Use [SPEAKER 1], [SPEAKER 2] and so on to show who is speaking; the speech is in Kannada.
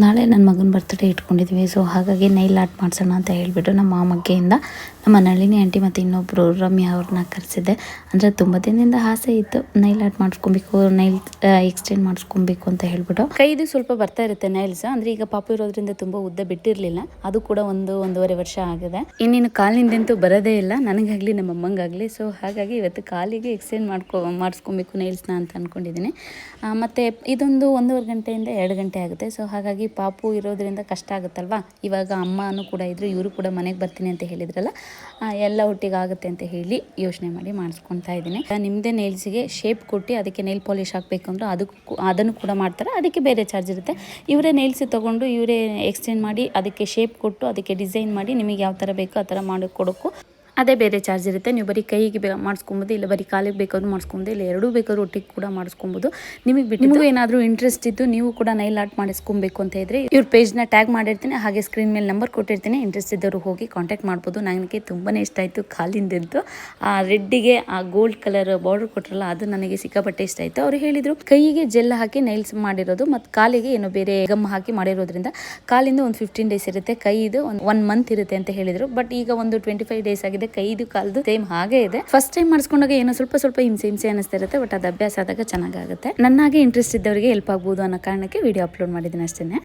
[SPEAKER 1] ನಾಳೆ ನನ್ನ ಮಗನ ಬರ್ತ್ಡೇ ಇಟ್ಕೊಂಡಿದ್ವಿ. ಸೊ ಹಾಗಾಗಿ ನೈಲ್ ಆರ್ಟ್ ಮಾಡಿಸೋಣ ಅಂತ ಹೇಳಿಬಿಟ್ಟು ನಮ್ಮ ಮಾಮಗ್ಗೆಯಿಂದ ನಮ್ಮ ನಳಿನಿ ಆಂಟಿ ಮತ್ತು ಇನ್ನೊಬ್ಬರು ರಮ್ಯಾ ಅವ್ರನ್ನ ಕರೆಸಿದ್ದೆ. ಅಂದರೆ ತುಂಬ ದಿನದಿಂದ ಆಸೆ ಇತ್ತು ನೈಲ್ ಆರ್ಟ್ ಮಾಡಿಸ್ಕೊಬೇಕು, ನೈಲ್ ಎಕ್ಸ್ಟೆಂಡ್ ಮಾಡಿಸ್ಕೊಬೇಕು ಅಂತ ಹೇಳ್ಬಿಟ್ಟು. ಕೈದು ಸ್ವಲ್ಪ ಬರ್ತಾ ಇರುತ್ತೆ ನೈಲ್ಸ್. ಅಂದರೆ ಈಗ ಪಾಪು ಇರೋದ್ರಿಂದ ತುಂಬ ಉದ್ದ ಬಿಟ್ಟಿರಲಿಲ್ಲ, ಅದು ಕೂಡ ಒಂದೂವರೆ ವರ್ಷ ಆಗಿದೆ. ಇನ್ನೇನು ಕಾಲಿನಿಂದಂತೂ ಬರೋದೇ ಇಲ್ಲ ನನಗಾಗಲಿ ನಮ್ಮ ಅಮ್ಮಂಗಾಗಲಿ. ಸೊ ಹಾಗಾಗಿ ಇವತ್ತು ಕಾಲಿಗೆ ಎಕ್ಸ್ಟೆಂಡ್ ಮಾಡಿಸ್ಕೊಬೇಕು ನೈಲ್ಸ್ನ ಅಂತ ಅಂದ್ಕೊಂಡಿದ್ದೀನಿ. ಮತ್ತು ಇದೊಂದು 1.5 ಗಂಟೆಯಿಂದ 2 ಗಂಟೆ ಆಗುತ್ತೆ. ಸೊ ಹಾಗಾಗಿ ಪಾಪು ಇರೋದ್ರಿಂದ ಕಷ್ಟ ಆಗುತ್ತಲ್ವಾ. ಇವಾಗ ಅಮ್ಮನೂ ಕೂಡ ಇದ್ರು, ಇವರು ಕೂಡ ಮನೆಗೆ ಬರ್ತೀನಿ ಅಂತ ಹೇಳಿದ್ರಲ್ಲ, ಎಲ್ಲ ಒಟ್ಟಿಗೆ ಆಗುತ್ತೆ ಅಂತ ಹೇಳಿ ಯೋಚನೆ ಮಾಡಿ ಮಾಡಿಸ್ಕೊತಾ ಇದ್ದೀನಿ. ನಿಮ್ಮದೇ ನೈಲ್ಸಿಗೆ ಶೇಪ್ ಕೊಟ್ಟು ಅದಕ್ಕೆ ನೈಲ್ ಪಾಲಿಶ್ ಹಾಕಬೇಕು ಅಂದ್ರೆ ಅದನ್ನು ಕೂಡ ಮಾಡ್ತಾರೆ, ಅದಕ್ಕೆ ಬೇರೆ ಚಾರ್ಜ್ ಇರುತ್ತೆ. ಇವರೇ ನೈಲ್ಸ್ ತೊಗೊಂಡು ಇವರೇ ಎಕ್ಸ್ಟೆಂಡ್ ಮಾಡಿ ಅದಕ್ಕೆ ಶೇಪ್ ಕೊಟ್ಟು ಅದಕ್ಕೆ ಡಿಸೈನ್ ಮಾಡಿ ನಿಮಗೆ ಯಾವ ಥರ ಬೇಕೋ ಆ ಥರ ಮಾಡಿ ಕೊಡೋಕ್ಕೂ ಅದೇ ಬೇರೆ ಚಾರ್ಜ್ ಇರುತ್ತೆ. ನೀವು ಬರೀ ಕೈಗೆ ಮಾಡಿಸ್ಕೊಬೋದು, ಇಲ್ಲ ಬರೀ ಕಾಲಿಗೆ ಬೇಕಾದ್ರೂ ಮಾಡಿಸ್ಕೊಬೋದು, ಇಲ್ಲ ಎರಡೂ ಬೇಕಾದ್ರೂ ಒಟ್ಟಿಗೆ ಕೂಡ ಮಾಡಿಸ್ಕೊಬೋದು. ನಿಮಗೂ ಏನಾದರೂ ಇಂಟ್ರೆಸ್ಟ್ ಇದ್ದು ನೀವು ಕೂಡ ನೈಲ್ ಆರ್ಟ್ ಮಾಡಿಸ್ಕೊಬೇಕು ಅಂತ ಇದ್ರೆ ಇವ್ರ ಪೇಜ್ನ ಟ್ಯಾಗ್ ಮಾಡಿರ್ತೀನಿ, ಹಾಗೆ ಸ್ಕ್ರೀನ್ ಮೇಲೆ ನಂಬರ್ ಕೊಟ್ಟಿರ್ತೀನಿ. ಇಂಟ್ರೆಸ್ಟ್ ಇದ್ದವರು ಹೋಗಿ ಕಾಂಟ್ಯಾಕ್ಟ್ ಮಾಡ್ಬೋದು. ನನಗೆ ತುಂಬಾ ಇಷ್ಟ ಆಯಿತು ಕಾಲಿಂದದ್ದು. ಆ ರೆಡ್ಡಿಗೆ ಆ ಗೋಲ್ಡ್ ಕಲರ್ ಬಾರ್ಡರ್ ಕೊಟ್ಟರಲ್ಲ, ಅದು ನನಗೆ ಸಿಕ್ಕಾಪಟ್ಟೆ ಇಷ್ಟ ಆಯಿತು. ಅವ್ರು ಹೇಳಿದರು ಕೈಗೆ ಜೆಲ್ ಹಾಕಿ ನೈಲ್ಸ್ ಮಾಡಿರೋದು ಮತ್ತು ಕಾಲಿಗೆ ಏನೋ ಬೇರೆ ಗಮ್ ಹಾಕಿ ಮಾಡಿರೋದ್ರಿಂದ ಕಾಲಿಂದ ಒಂದು 15 ಡೇಸ್ ಇರುತ್ತೆ, ಕೈದು ಒಂದು 1 ಮಂತ್ ಇರುತ್ತೆ ಅಂತ ಹೇಳಿದರು. ಬಟ್ ಈಗ ಒಂದು 25 ಡೇಸ್ ಆಗಿದೆ. ಕೈದು ಕಾಲ್ದು ಸೇಮ್ ಹಾಗೆ ಇದೆ. ಫಸ್ಟ್ ಟೈಮ್ ಮಾಡಿಸ್ಕೊಂಡಾಗ ಏನೋ ಸ್ವಲ್ಪ ಹಿಂಸೆ ಅನಿಸ್ತಾ ಇರುತ್ತೆ, ಬಟ್ ಅದು ಅಭ್ಯಾಸ ಆದಾಗ ಚೆನ್ನಾಗಾಗುತ್ತೆ. ನನ್ನಾಗೆ ಇಂಟ್ರೆಸ್ಟ್ ಇದ್ದವರಿಗೆ ಹೆಲ್ಪ್ ಆಗ್ಬೋದು ಅನ್ನೋ ಕಾರಣಕ್ಕೆ ವಿಡಿಯೋ ಅಪ್ಲೋಡ್ ಮಾಡಿದ್ದೀನಿ ಅಷ್ಟೇ.